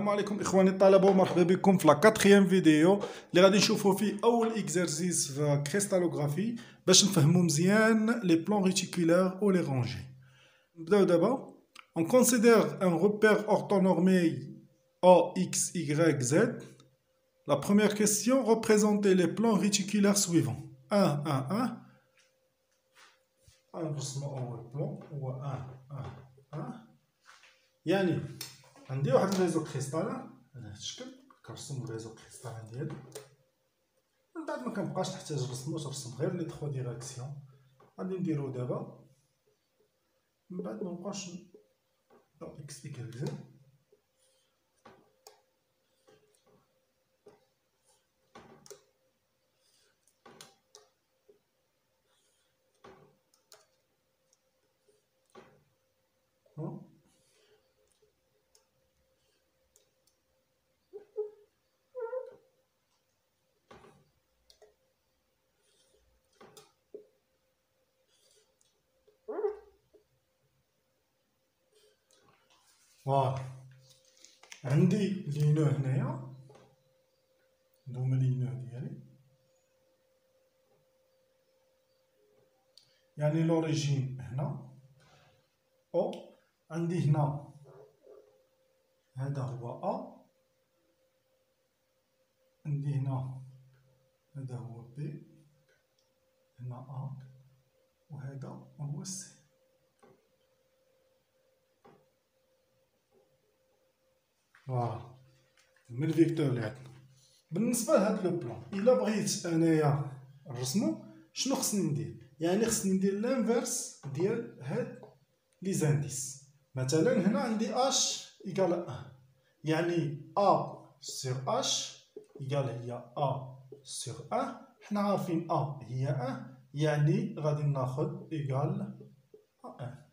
السلام عليكم اخواني الطلبه ومرحبا بكم في لا كاتريام فيديو اللي غادي نشوفوا فيه اول اكزرسيس في كريستالوغرافي باش نفهموا مزيان لي بلون ريتيكولار و لي رونجي. نبداو دابا. On considère un repère orthonormé AX, Y, Z. La première question, représentez les plans réticulaires suivants. 1, 1, 1. نرسموا اول بلون هو 1 1 1. يعني عندي واحد الريزو كريستالين على هذا الشكل، كنرسم الريزو كريستالين ديالي. من بعد ما كنبقاش نحتاج نرسمو، ترسم غير لي 3 ديريكسيون. غادي نديرو دابا من بعد ما نبقاش اكس ايكال زد. فوالا عندي لي نو هنايا، هادوما لي نو ديالي، يعني لوريجين هنا او. عندي هنا هذا هو ا، عندي هنا هذا هو بي، هنا ا وهذا هو سي. فوالا من الفيكتور اللي عندنا. بالنسبه لهاد لو بلان الا بغيت انايا نرسمو شنو خصني ندير؟ يعني خصني ندير لانفيرس ديال هاد لي زانديس. مثلا هنا عندي اش ايكال 1، يعني ا سور اش ايكال هي ا سور 1. حنا عارفين ا هي 1، يعني غادي ناخد ايكال 1.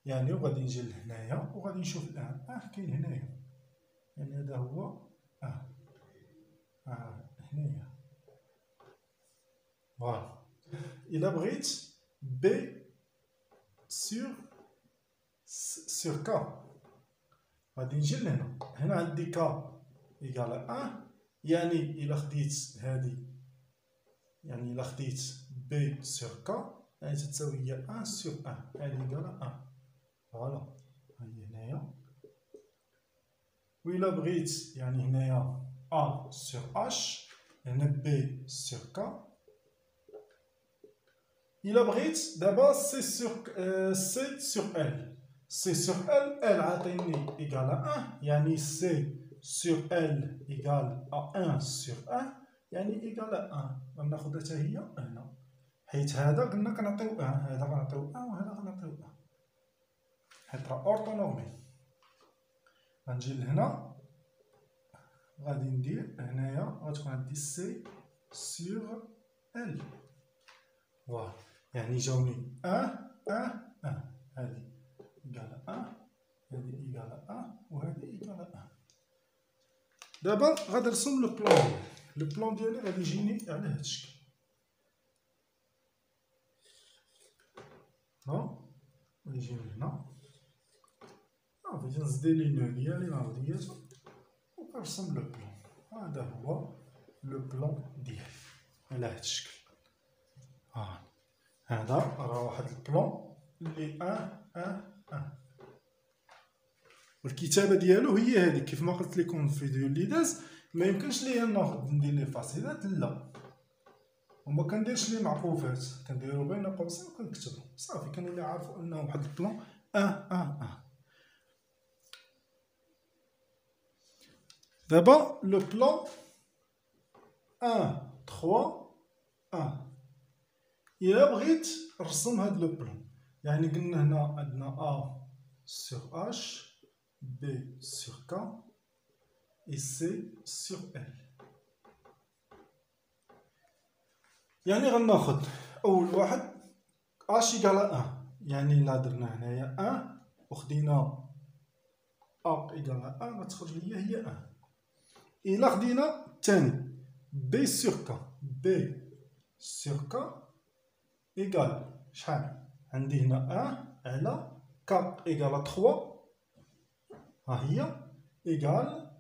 يعني وغادي نجي لهنايا وغادي نشوف الان كاين هنايا، يعني هذا هو هنايا. فوالا الا بغيت بي سور كا غادي نجي لهنا. هنا عندي كا ايكال 1، يعني الا خديت هادي، يعني الا خديت بي سور كا يعني تتساوي هي 1 سور 1، يعني ايكال 1. فوالا هاهي هنايا. وإلا بغيت يعني هنايا ا سور اش، هنا بي سور كا. إلا بغيت دابا سي سور ال، سي سور ال عاطيني ايكال 1، يعني سي سور ال ايكال 1 سور 1، يعني ايكال 1. غناخدها حتى هي هنا، حيت هذا قلنا كنعطيو 1، هذا غنعطيو 1 وهذا غنعطيو 1، حيت راه اورتونورمي. غنجي لهنا غادي ندير هنايا غتكون عندي سي سور ال. فوالا يعني جاوني 1 1 1، هادي ايكال 1، هادي ايكال 1 وهادي ايكال 1. دابا غادي نرسم لو بلون ديالي. لو بلون ديالي غادي يجيني على هاد الشكل. غادي يجيني هنا، غادي نزيد لي نو ديالي العرضيات وكنرسم لو بلون. هذا هو لو بلون ديالي على هاد الشكل. هذا راه واحد البلون اللي 1 1 1، والكتابه ديالو هي هذه كيف ما قلت لكم في الفيديو اللي داز. ما يمكنش ليا ندير لي فاصلات، لا، وما كنديرش لي معقوفات، كنديرو بين قوسين وكنكتبو صافي، كنولي عارف انه واحد البلون 1 1 1. دابا لو بلون 1 3 1. إلا بغيت نرسم هاد لو بلون، يعني قلنا هنا عندنا ا سور اش، بي سور كا، اي سي سور ال. يعني غناخد اول واحد اش ايكال 1، يعني الا درنا هنايا 1 وخدينا ا ايكال 1 غتخرج ليا هي 1. الا خدينا الثاني بي سور كا، بي سور كا ايكال شحال؟ عندي هنا 1 على 4 ايكال 3، ها هي ايكال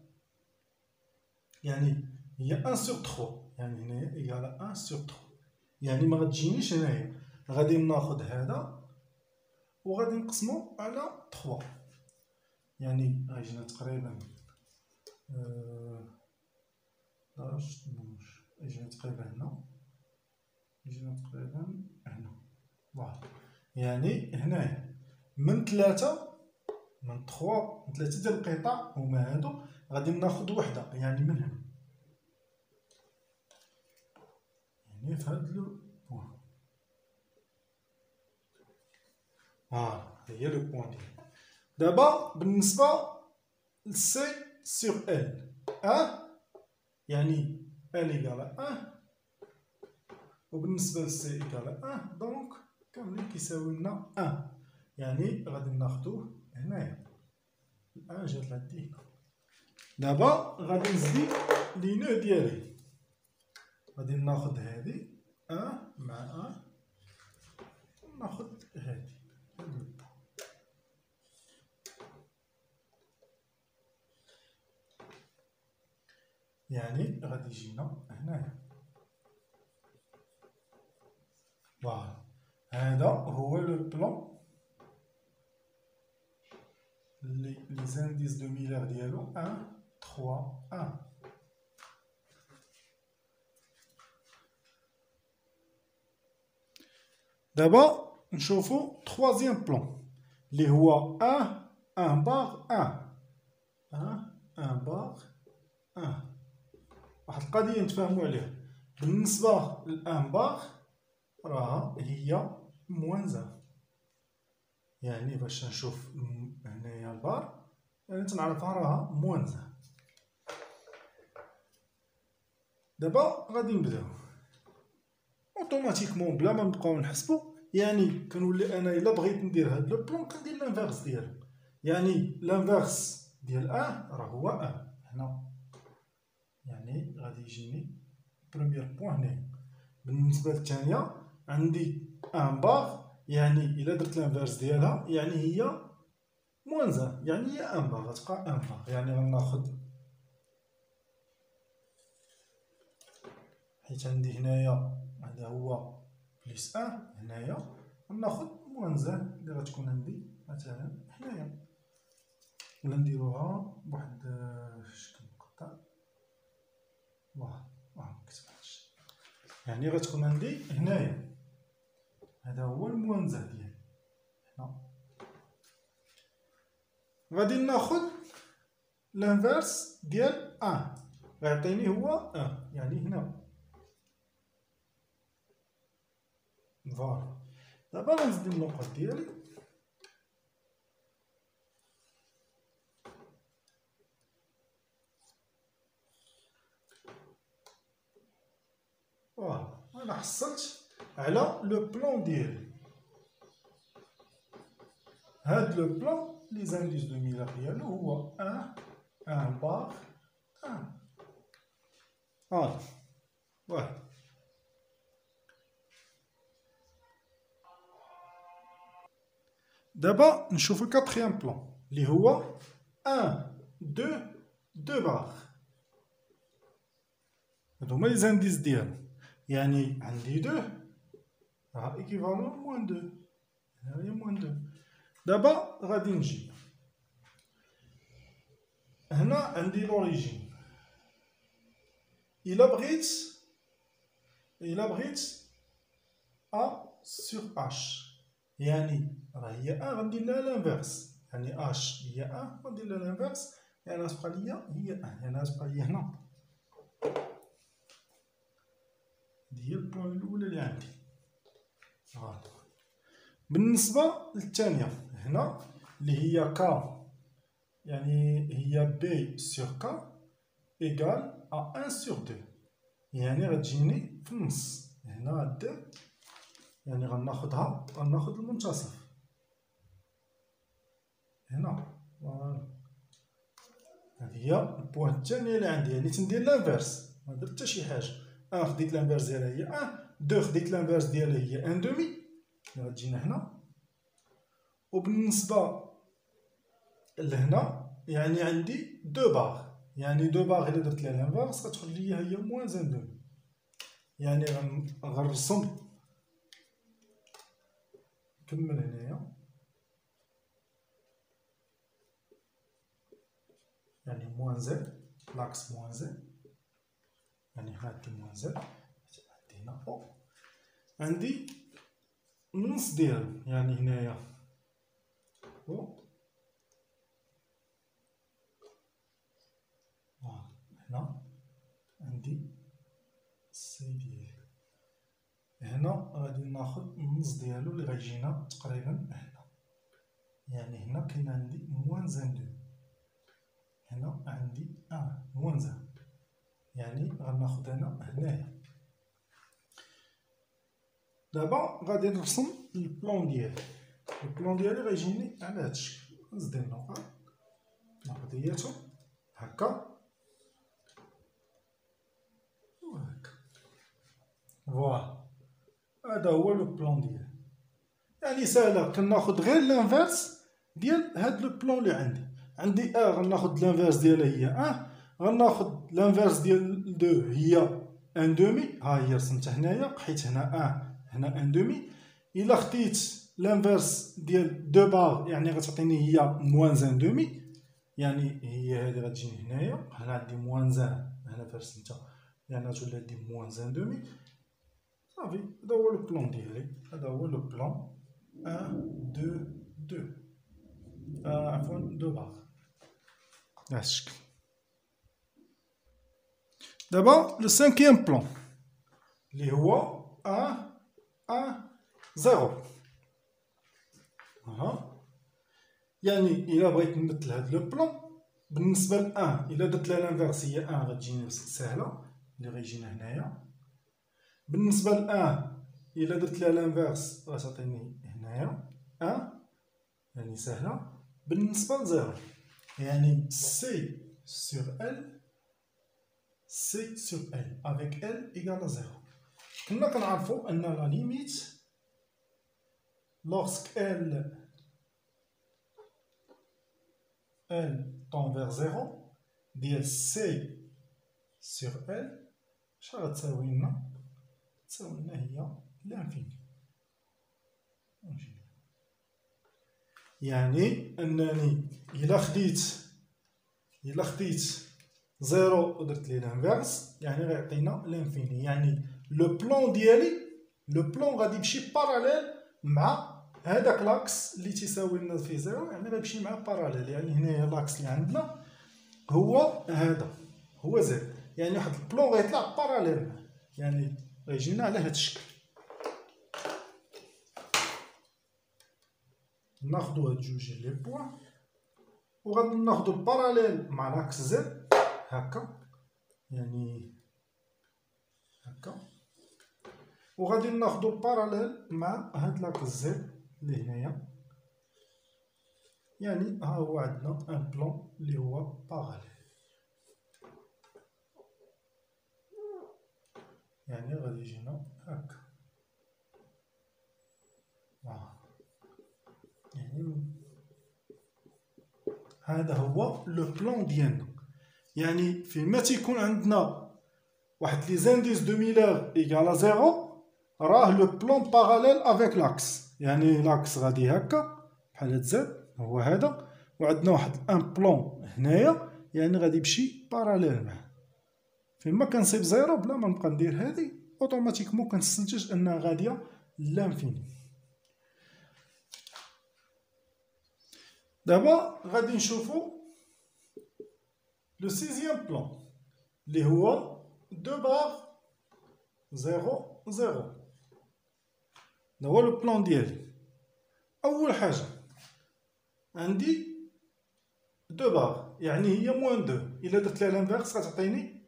يعني هي 1 sur 3 يعني هنايا إيكال 1 sur 3 يعني ما غتجينيش هنايا غادي ناخد هذا وغادي نقسمو على 3 يعني غيجينا تقريبا يجينا تقريبا هنا يجينا تقريبا هنا واحد يعني هنايا من 3 من 3 ديال القطع هما هادو غادي ناخد وحده يعني من هنا يعني في هاد لو بوان هي لو بوان ديالي دابا بالنسبه لسي سور ال يعني ال ايكال 1 وبالنسبه لسي ايكال 1 دونك كاملين كيساوي لنا 1 يعني غادي ناخدوه هنايا 1 جات لهادي دابا غادي نزيد لي نو ديالي غادي ناخد هادي 1 مع 1 وناخد هادي يعني غادي يجينا هنايا فوالا هذا هو لو بلان لي زانديس دو ميلر ديالو 1 3 1 دابا نشوفو troisième بلان اللي هو 1 بار 1 بار 1 واحد القضيه نتفاهموا عليها بالنسبه للان بار راها هي موان 1 يعني باش نشوف هنايا البار يعني تنعرفها راها موان 1 دابا غادي نبداو اوتوماتيكمون بلا ما نبقاو نحسبو يعني كنولي انا الا بغيت ندير هاد لو بلون كندير لانفيرس ديالو يعني لانفيرس ديال راه هو هنا يعني غادي يجيني بروميير بوين هنايا بالنسبه للثانيه عندي 1 بار يعني الا درت لانفيرس ديالها يعني هي موان 1 يعني هي 1 بار غتبقى 1 بار يعني غناخد حيت عندي هنايا هذا هو بليس 1 هنايا غناخد موان 1 اللي غتكون عندي مثلا هنايا ولا نديروها بواحد الشكل مقطع ما كتبانش يعني غتكون عندي هنايا هذا هو الموان 1 ديالي هنا غادي ناخد لانفيرس ديال 1 غيعطيني هو 1 يعني هنا فوالا دابا غنزيد النقط ديالي فوالا انا حصلت على لو بلان ديالي هاد لو بلان لي زانديس دو ميلر ديالو هو 1 بار 1 واحد دابا نشوف الكاتريام بلان اللي هو 1 2 بار هادو هما لي زانديس ديالو يعني عندي 2 راه ايكيفالون موان 2 هنايا موان 2 دابا غادي نجي هنا عندي لوريجين الا بغيت ا سور اش يعني راه هي 1 غندير لها لانفيرس يعني اش هي 1 غندير لها لانفيرس يعني غتبقى ليا هي 1 يعني غتبقى ليا هنا هي البوان الاولى اللي عندي بالنسبه للثانيه هنا اللي هي ك يعني هي بي سور ك ايكال ا 1 سور 2 يعني غتجيني في النص هنا هاد يعني غناخد المنتصف هنا فوالا هذه هي البوان الثانيه اللي عندي يعني تندير لانفيرس ما درت حتى شي حاجه 1 خديت لانفيرس ديالها هي 1 2 خديت لانفيرس ديالها هي 1 دومي غتجينا هنا وبالنسبه لهنا يعني عندي 2 بار يعني دو باغ إلا درت لها لانفيرس غتخرج ليا هي موان زان دومي. يعني غنرسم نكمل هنايا، يعني موان زد لاكس موان زد، يعني هنا عندي موان زد، عندي هنا او، عندي النص ديالو يعني هنايا او، هنا عندي سي ديالي، هنا غادي ناخد النص ديالو اللي غيجينا تقريبا هنا، يعني هنا كاين عندي موان زان دو، هنا عندي موان زان، يعني غناخد انا هنايا. دابا غادي نرسم البلون ديالي، البلون ديالي غيجيني على هاد الشكل، نزيد النقط نقضياتهم هكا وهكا، فوالا هذا هو لو بلون ديالي. يعني ساهله، كناخد غير لانفيرس ديال هاد لو بلون اللي عندي غناخد لانفيرس ديالها هي غناخد لانفيرس ديال دو هي ان دومي، ها هي رسمتها هنايا حيت هنا هنا ان دومي. الا خديت لانفيرس ديال دو باغ يعني غتعطيني هي موان زان دومي، يعني هي هادي غتجيني هنايا، هنا عندي موان زان، هنا فاش رسمتها يعني غتولي عندي موان زان دومي. صافي هذا هو لو بلون ديالي، هذا هو لو بلون 1 2 2 عفوا دو باغ بهذا الشكل. دابا لو سانكيام بلون اللي هو 1 1 0. يعني الا بغيت نمثل هاد لو بلون بالنسبه ل 1 الا درت لها لانفيرس هي 1 غتجيني ساهله اللي غيجينا هنايا. بالنسبه ل 1 الا درت لها لانفيرس غتعطيني هنايا 1 يعني ساهله. بالنسبه ل 0 يعني سي سور ال، سي سور ال افيك ال ايكال 0. كنا كنعرفو ان لا ليميت لوغسك ال طون فيغ 0 ديال سي سور ال اش غتساوي لنا؟ تساوي لنا هي لانفيني. يعني انني الا خديت زيرو ودرت ليه لانفيرس يعني غيعطينا لانفيني. يعني لو بلون ديالي لو بلون غادي يمشي باراليل مع هذاك لاكس اللي تيساوي لنا فيه زيرو، يعني غيمشي مع باراليل. يعني هنايا لاكس اللي عندنا هو هذا هو زد، يعني واحد البلون غيطلع باراليل معاه، يعني غيجينا على هذا الشكل. ناخدو هاد جوج لي بوان وغادي ناخدو الباراليل مع لاكس زد هكا، يعني هكا، وغادي ناخدو الباراليل مع هاد لاكس زد اللي هنايا. يعني ها هو عندنا ان بلون اللي هو باراليل، يعني غادي يجينا هكا. يعني هذا هو لو بلون ديالنا. يعني فيما تيكون عندنا واحد لي زانديس دو ميلر ايكال زيرو راه لو بلون باراليل افيك لاكس، يعني لاكس غادي هكا بحال هاد زد هو هذا، وعندنا واحد ان بلون هنايا يعني غادي يمشي باراليل معاه. فيما كنصيب زيرو بلا ما نبقى ندير هادي اوتوماتيكمون كنستنتج انها غاديه لانفيني. دابا غادي نشوفو لو سيزيام بلون اللي هو دو باغ زيرو زيرو. هذا هو لو بلون ديالي. اول حاجه عندي دو باغ يعني هي موان دو، الا درت لها لانفيرس غتعطيني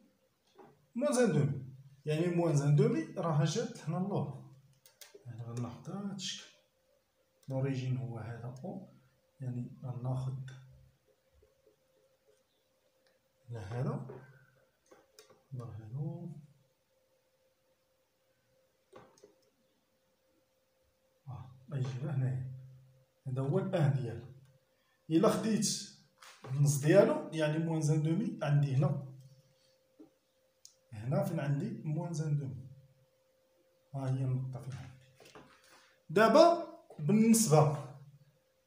موان زان دومي، يعني موان زان دومي راها جات هنا اللور. يعني غناخد هاد الشكل، لوريجين هو هذا او، يعني غناخد هذا هادو غيجينا هنايا. هذا هو الان ديالها. الا خديت النص ديالو يعني موان زان دومي عندي هنا فين عندي موان زان دومي، ها هي النقطة فين عندي. دابا بالنسبة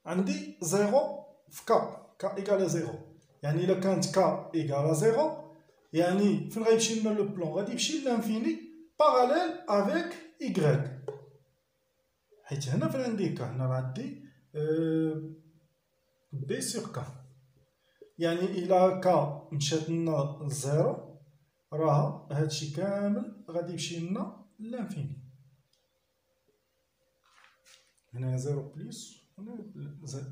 عندي زيرو في كا إيكال زيرو، يعني إلا كانت كا إيكال زيرو يعني فين غيمشي لنا لو بلون؟ غادي يمشي لانفيني باراليل افيك إيكغيك، حيت هنا فين عندي كا، هنا راه عندي بي سور كا، يعني إلا كا مشات لنا لزيرو راه هادشي كامل غادي يمشي لنا لانفيني. هنا زيرو بليس، هنا زيرو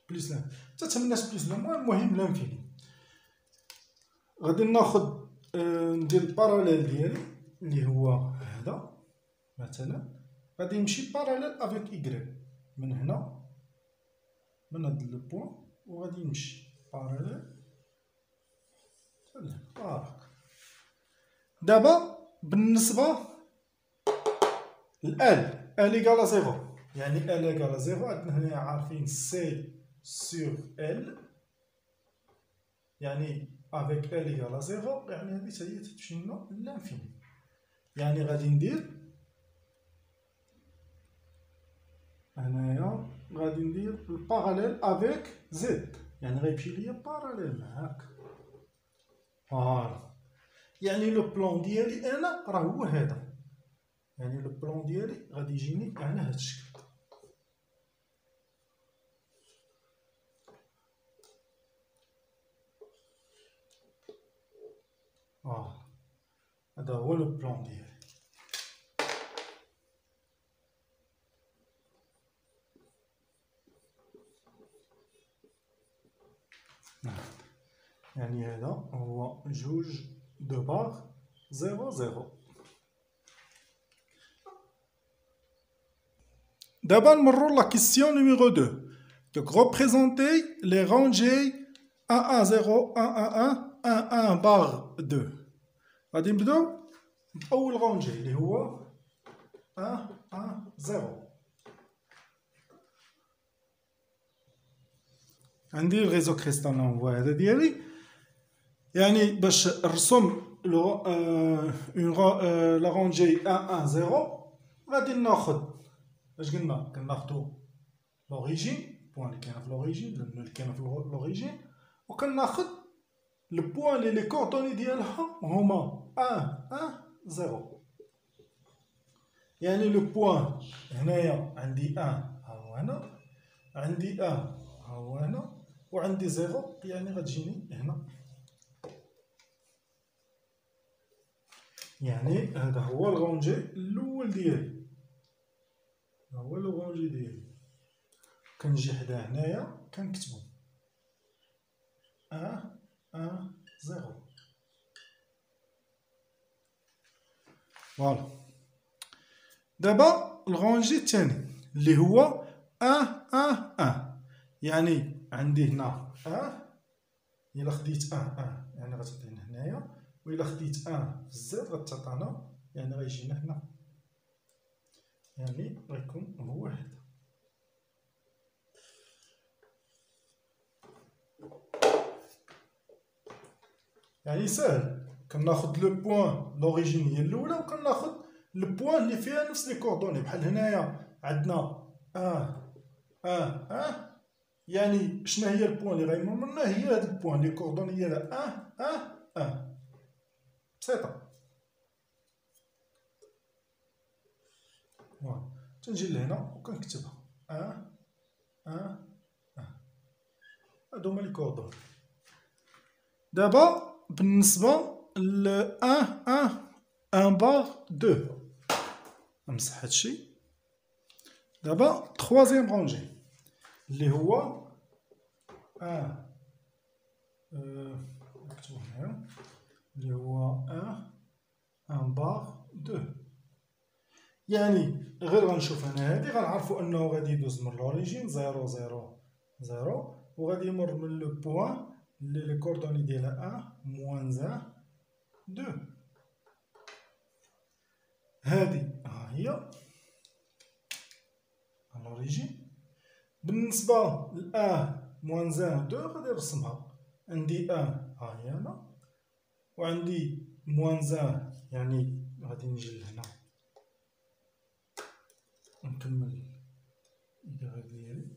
بليس لان، تتمناش بليس لان، المهم لانفيني. غادي ناخد ندير الباراليل ديالي اللي هو هذا مثلا، غادي نمشي باراليل افيك إيكغيك من هنا، من هاد لو بوان، وغادي نمشي باراليل هاك. دابا بالنسبة لال إيكال زيرو، يعني ال إيكال زيرو عندنا هنا عارفين سي سور ال، يعني افيك ال إيكال زيرو، يعني هادي تا هي تمشي لنا لانفيني. يعني غادي ندير هنايا غادي ندير الباراليل افيك زد، يعني غيمشي ليا باراليل هاك. فوالا، يعني لو بلون ديالي انا راه هو هذا، يعني لو بلون ديالي غادي يجيني على هاد الشكل. هذا هو لو بلون ديالي. يعني هذا هو جوج دو بار زيرو زيرو. دابا نمرو لا كيسيون نيميرو 2. Donc représenter les rangées 1 1 0 1 1 1 1 1 بار 2. غادي نبداو بأول رونجي اللي هو 1 1 0. عندي الريزو كريستال هو هذا ديالي، يعني باش نرسم لا رونجي 1 1 0 غادي ناخد اش قلنا، كناخدو لوريجين، البوان اللي كاينه في لوريجين، اللي كاينه في لوريجين، وكناخد البوان اللي لي كوردوني ديالها هما 1 1 0. يعني لو بوان هنايا عندي 1 ها هو هنا، عندي 1 ها هو هنا، وعندي 0 يعني غتجيني هنا. يعني هذا هو الرونجي الاول ديالي، هذا هو الرونجي ديالي. كنجي حدا هنايا كنكتبو 1 1 0. فوالا. دابا الرونجي الثاني اللي هو 1 1 1، يعني عندي هنا 1، إلا خديت 1 1 يعني غتعطينا هنايا، وإلا خديت 1 في الزاد غتعطينا، يعني غيجينا هنا، يعني غيكون هو هذا. يعني ساهل، كناخد لو بوان لوريجين هي الاولى، وكناخد لو بوان اللي فيها نفس لي كوردوني. بحال هنايا عندنا 1 يعني شنو هي البوان اللي غيمر منا؟ هي هاد البوان لي كوردوني ديالها 1 بسيطه. فوالا، تنجي لهنا وكنكتبها 1 هادو هما لي كوردوني. دابا بالنسبه ل 1 بار 2 نمسح هادشي. دابا تخوازيام رونجي اللي هو 1 نكتبو هنايا اللي هو 1 بار 2. يعني غير غنشوف انا هادي غنعرفو انه غادي يدوز من لوريجين 0 0 0 وغادي يمر من لو بوان اللي لي كوردوني ديالها 1 موان 1 2. هادي ها هي لوريجين. بالنسبة ل موان 1 2 غادي نرسمها. عندي 1 ها هي هنا، وعندي موان 1 يعني غادي نجي لهنا نكمل الإجابة ديالي.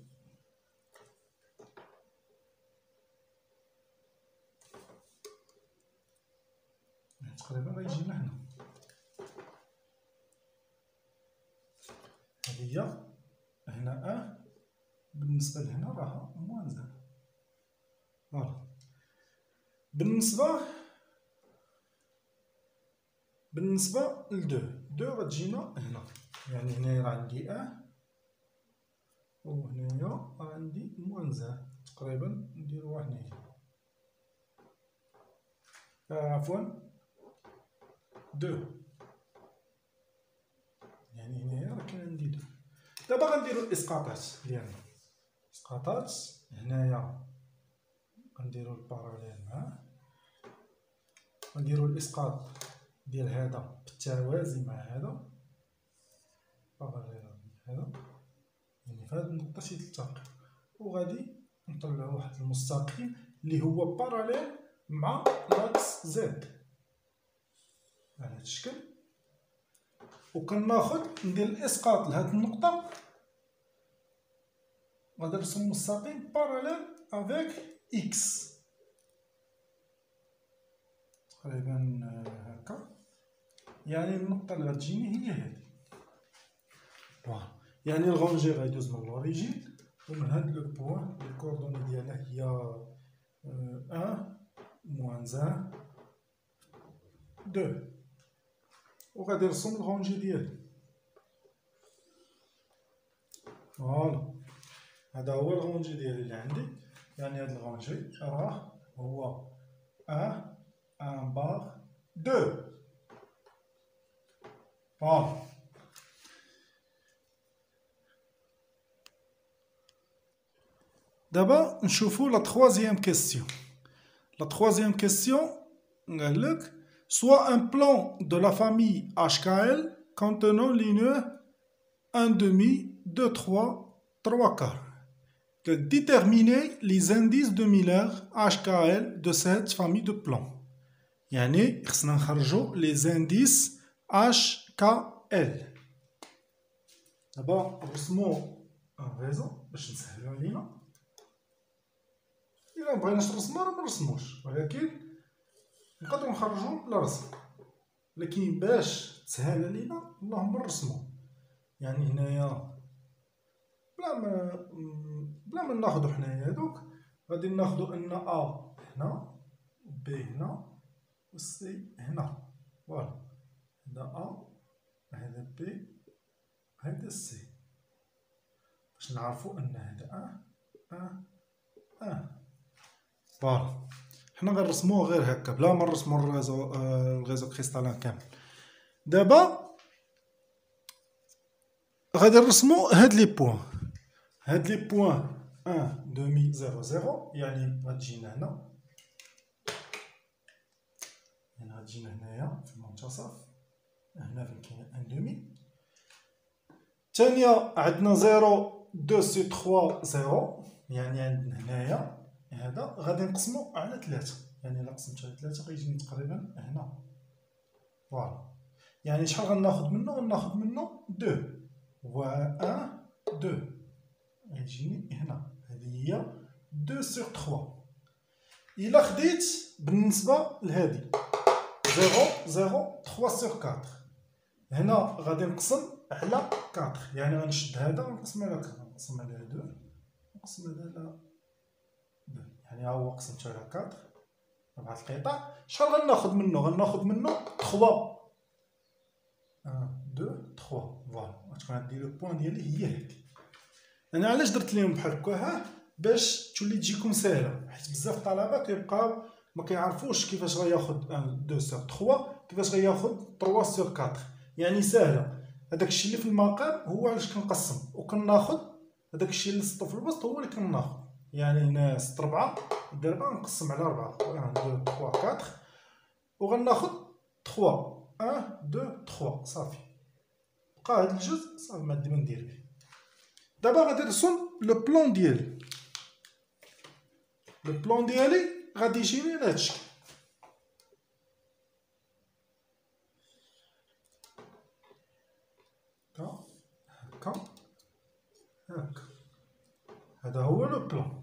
تقريبا غيجي لهنا. هادي هي هنا بالنسبة لهنا راها موان 1. فوالا. بالنسبة ل 2 غتجينا هنا، يعني هنايا راه عندي وهنايا راه عندي موان 1. تقريبا نديروها هنايا، عفوا 2، يعني هنايا راه كاين عندي 2. دابا غنديرو الاسقاطات ديالنا. الاسقاطات هنايا غنديرو الباراليل معاه، غنديرو الاسقاط ديال هذا بالتوازي مع هذا، باراليل هذا، يعني في هاد النقطة تيتلاقيو، وغادي نطلعو واحد المستقيم اللي هو باراليل مع لاكس زد على هاد الشكل. وكناخد ندير الاسقاط لهاد النقطة، غادي نرسم مستقيم باراليل افيك اكس تقريبا هكا. يعني النقطة اللي غتجيني هي هادي، فوالا. يعني الغونجي غيدوز من لوريجين، ومن هاد لو بوان الكوردوني ديالها هي 1 موان 1 2، وغادي نرسم الغونجي ديالي. فوالا، هذا هو الغونجي ديالي اللي عندي. يعني هاد الغونجي راه هو 1 باغ 2. فوالا. دابا نشوفو لا تخوازيام كيسيون. La troisième question, soit un plan de la famille HKL contenant ligne 1 demi, 2 3, 3 quarts. Déterminer les indices de Miller HKL de cette famille de plans. يعني خصنا نخرجو les indices HKL. دابا نرسمو ان ريزون باش نسهلو علينا. إلا مبغيناش نرسمو راه منرسموش، ولكن نقدرو نخرجو بلا رسم، لكن باش تسهل علينا اللهم نرسمو. يعني هنايا بلا ما ناخدو حنايا هادوك، غادي ناخدو ان ا هنا، بي هنا، و سي هنا. فوالا، هدا ا، هدا بي، هدا سي، باش نعرفو ان هدا فوالا. حنا غنرسموه غير هكا بلا ما نرسمو الغيزو كريستالان كامل. دابا غادي نرسمو هاد لي بوان. هاد لي بوان 1 دومي 0 0، يعني غتجينا هنا، يعني غتجينا هنايا في المنتصف، هنا فين كاين 1 دومي. الثانية عندنا 0 2 سي 3 0، يعني عندنا هنايا هذا غادي نقسمو على 3، يعني الا قسمت على 3 غيجيني تقريبا هنا. فوالا، يعني شحال غناخد منه؟ غناخد منه 2 و 1 2، غيجيني هنا. هذه هي 2 سور 3. الا خديت بالنسبة لهادي 0 0 3 سور 4، هنا غادي نقسم على 4، يعني غنشد هذا ونقسم على 4، نقسم على 2 نقسم على 2، يعني ها هو قسمت على 4 4 القطع. شحال غناخد منه؟ غناخد منه 3، 1 2 3. فوالا، غتكون عندي لو بوان ديالي هي هادي. انا علاش درت ليهم بحال هكا؟ باش تولي تجيكم ساهله، حيت بزاف الطلبه كيبقاو ما كيعرفوش كيفاش غياخد 1 2 سور 3، كيفاش غياخد 3 سور 4. يعني ساهله، هذاك الشيء اللي في المقام هو علاش كنقسم وكناخد، هذاك الشيء اللي سطو في الوسط هو اللي كناخد. يعني هنا 6 4 ندير 4 نقسم على 4، 1 2 3 4، وغناخد 3 1 2 3 صافي. بقى هاد الجزء صافي ما ندير به. دابا غادي نرسم لو بلون ديالي. لو بلون ديالي غادي يجيني على هاد الشكل. هكا هكا، هذا هو لو بلون.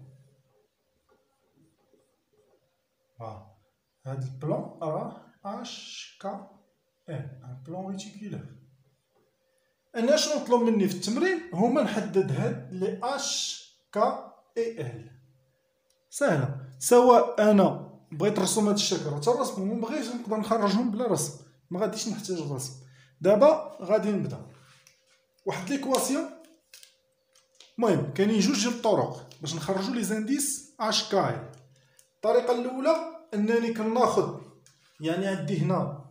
هاد البلون راه اش كا ال، ان بلون ريتيكولار. انا شنو نطلب مني في التمرين؟ هما نحدد هاد لي اش كا اي ال. سهله، سواء انا بغيت نرسم هاد الشكل وترسمو، ما بغيتش نقدر نخرجهم بلا رسم، ما غاديش نحتاج الرسم. دابا غادي نبدا واحد ليكواسيون. المهم كاينين جوج ديال الطرق باش نخرجوا لي زانديس اش كاي. الطريقه الاولى انني كناخذ، يعني عندي هنا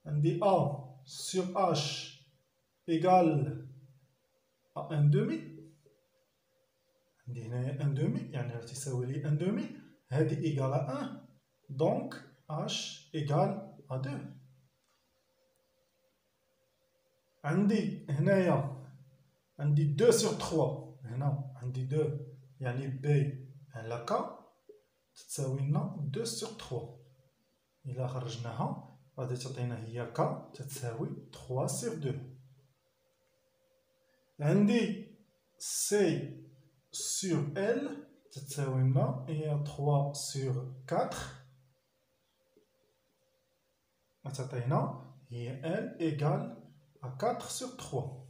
عندي ا سور اش ايكال ا ان دومي، عندي هنايا ان دومي يعني راه تساوي لي ان دومي، هادي ايكال ا ان، دونك اش ايكال ا دو. عندي هنايا عندي دو سور تخوا، هنا عندي دو يعني بي على كا تساوي لنا دو سور تخوا. إلا خرجناها غادي تعطينا هي كا تتساوي تخوا سور دو. عندي سي سور ال تتساوي لنا هي تخوا سور كاتر، غتعطينا هي ال ايكال ا كاتر سور تخوا.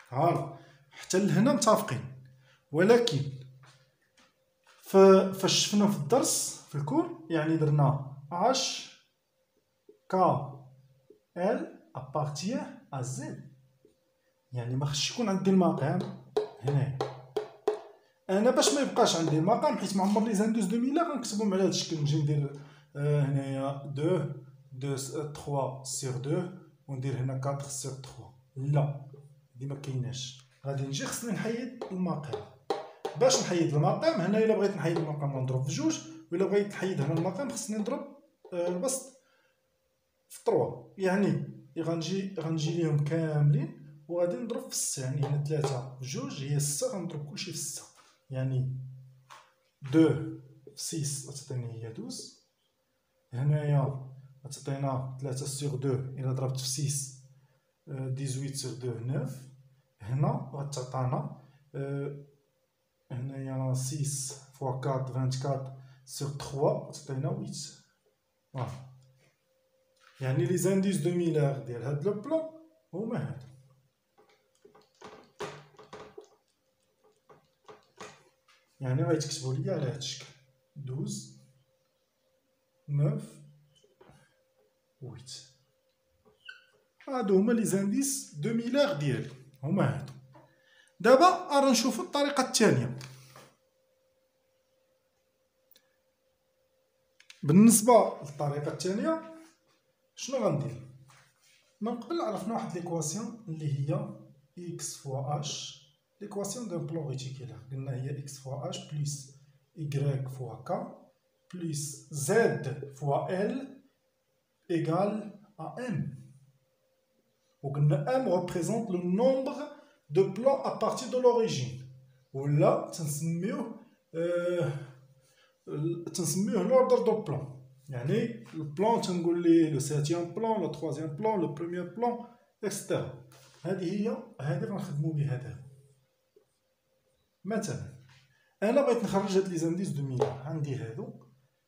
هالا حتى لهنا متفقين. ولكن فاش شفنا في الدرس في الكور يعني درنا اش كا ال ابارتيان ا زد، يعني ما خصش يكون عندي المقام هنايا. انا باش ما يبقاش عندي المقام، حيت ما عمر لي زاندوز 2000 غنكتبهم على هذا الشكل، نجي ندير هنايا 2 3 سور 2 وندير هنا 4 سور 3. لا، دي ما كايناش. غادي نجي خصني نحيد المقام. باش نحيد المقام هنا، الا بغيت نحيد المقام نضرب في جوج، وإلا بغيت نحيد هنا المقام خصني نضرب البسط في 3. يعني غنجي ليهم كاملين وغادي نضرب في 6. يعني هنا 3 في جوج هي 6، غنضرب كلشي في 6. يعني 2 في 6 غتعطيني هي 12. هنايا غتعطينا 3 سور 2 إلا ضربت في 6 18 سور 2 9. هنا غتعطانا هنايا 6 فوا 4 24 سور 3 تعطينا 8. يعني لي زانديس دو ميلار ديال هاد لو بلون هما هادو. يعني غيتكتبوا ليا على هاد الشكل 12 9 8. هادو هما لي زانديس دو ميلار ديالي، هما هادو. دابا راه نشوفو الطريقه الثانيه. بالنسبه للطريقه الثانيه شنو غندير؟ من قبل عرفنا واحد ليكواسيون اللي هي اكس فوا اش، ليكواسيون دون بلون ريتيكولار. قلنا هي اكس فوا اش بلس y فوا ك بلس زد فوا ال ايكال ا ام. وقلنا ام représente le nombre de plans à partir de l'origine، ولا تنسميوه l'ordre de plan. يعني البلان تنقول ليه لو ساتيام بلان، لو تروازيام بلان، لو بروميير بلان، اكسترا. هذه غنخدمو بها دابا. مثلا انا بغيت نخرج هاد لي زانديس دو ميلار، عندي هادو،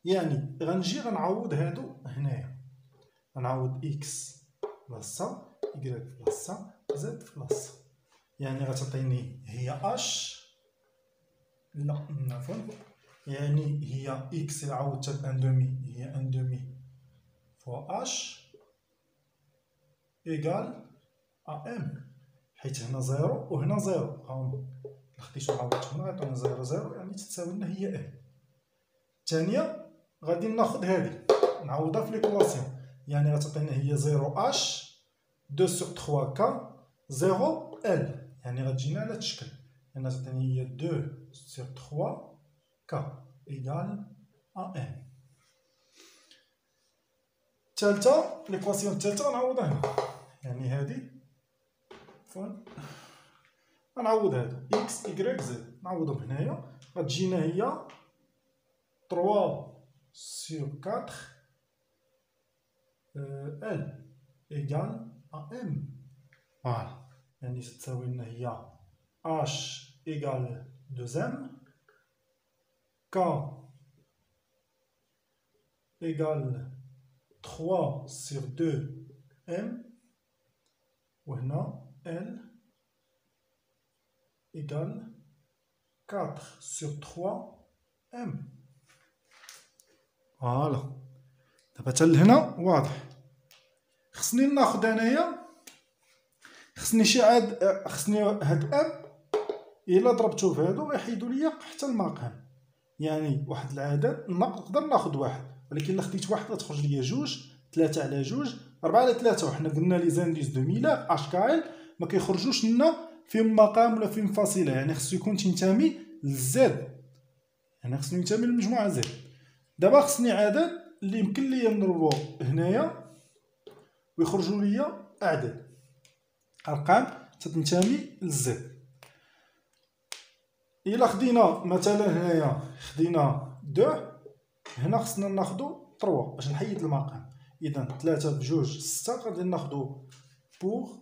يعني غنجي غنعوض هادو هنايا. غنعوض اكس بلاصه، y بلاصه، زد بلاصه. يعني غتعطيني هي اش، لا عفوا، يعني هي اكس اللي عوضتها بان دومي هي ان دومي فوا اش ايكال ا ام، حيت هنا زيرو وهنا زيرو، هاهما خديتو عوضت هنا غيعطينا زيرو زيرو، يعني تتساوي لنا هي ام. الثانيه غادي ناخد هادي نعوضها في ليكواسيون، يعني غتعطينا هي زيرو اش 2 سور 3 كا زيرو ال، يعني غتجينا على هاد الشكل. يعني غتعطيني هي 2 سور 3 كا ايكال ا ام. الثالثه ليكواسيون الثالثه غنعوضها هنا، يعني هادي غنعوض هادو اكس ايكغيك زد، نعوضهم هنايا غتجينا هي 3 sur 4 L égale à M. Voilà. يعني ستساوي لنا هي H égale 2M, K égale 3 sur 2M, وهنا L égale 4 sur 3M. فوالا دابا حتى لهنا واضح. خصني ناخد انايا، خصني شي عاد، خصني هاد ام الا ضربتو في هادو غيحيدو ليا حتى المقام. يعني واحد العدد نقدر ناخد واحد، ولكن الا خديت واحد غتخرج ليا جوج، 3 على جوج، 4 على 3. وحنا قلنا لي زانديس دو ميلر اش كايل ما كيخرجوش لنا فيهم مقام ولا فيهم فاصله، يعني خصو يكون تينتمي للزد، يعني خصني ينتمي للمجموعه زد. دابا خصني عدد اللي يمكن ليا نضربو هنايا ويخرجوا ليا اعداد، ارقام تتنتمي للزد. الا خدينا مثلا هنايا خدينا 2، هنا خصنا ناخدو 3 باش نحيد المقام. اذا 3 بجوج 6 غادي ناخدو بوغ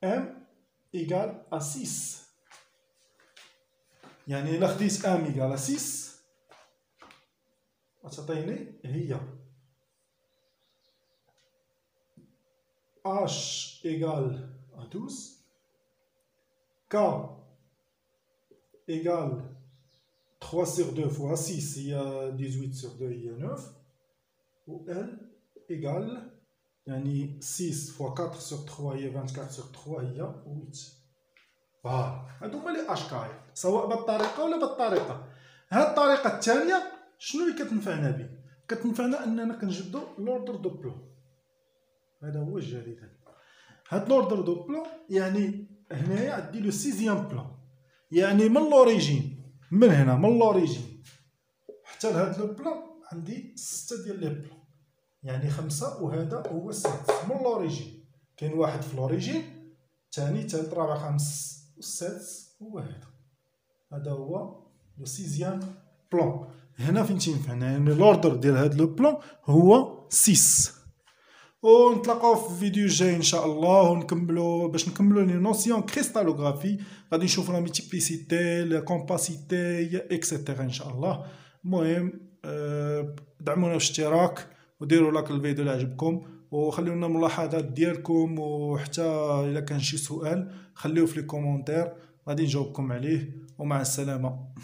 ام ايكال ا 6. يعني الا خديت ام ايكال 6 غتعطيني هي H égale à 12, K égale 3 sur 2 fois 6, il y a 18 sur 2, il y a 9, ou L égale يعني 6 fois 4 sur 3 هي 24 sur 3 هي 8. فوالا هادو هما لي اش كاي، سواء بالطريقه ولا بالطريقه. هاد الطريقه الثانيه شنو اللي كتنفعنا به؟ كتنفعنا اننا كنجبدو لوردر دو بلون. هذا هو الجديد. هاد لوردر دو بلون يعني هنايا عندي لو سيزيام بلون، يعني من لوريجين، من هنا من لوريجين حتى لهاد لو بلون عندي 6 ديال لي بلون، يعني 5 وهذا هو السادس من لوريجين. كاين واحد في لوريجين، ثاني ثالث رابع خامس والسادس هو هذا هو لو سيزيام بلون. هنا فين تينفعنا، يعني لوردر ديال هاد لو بلون هو 6. ونتلاقاو في الفيديو الجاي ان شاء الله، ونكملوا باش نكملوا لي نوسيون كريستالوغرافي. غادي نشوفوا لا ميتيبليسيتي، لا كومباسيتي اكسيتيرا ان شاء الله. المهم دعمونا بالاشتراك وديروا لايك للفيديو اللي عجبكم، وخليو لنا ملاحظات ديالكم، وحتى الا كان شي سؤال خليوه في لي كومونتير غادي نجاوبكم عليه. ومع السلامه.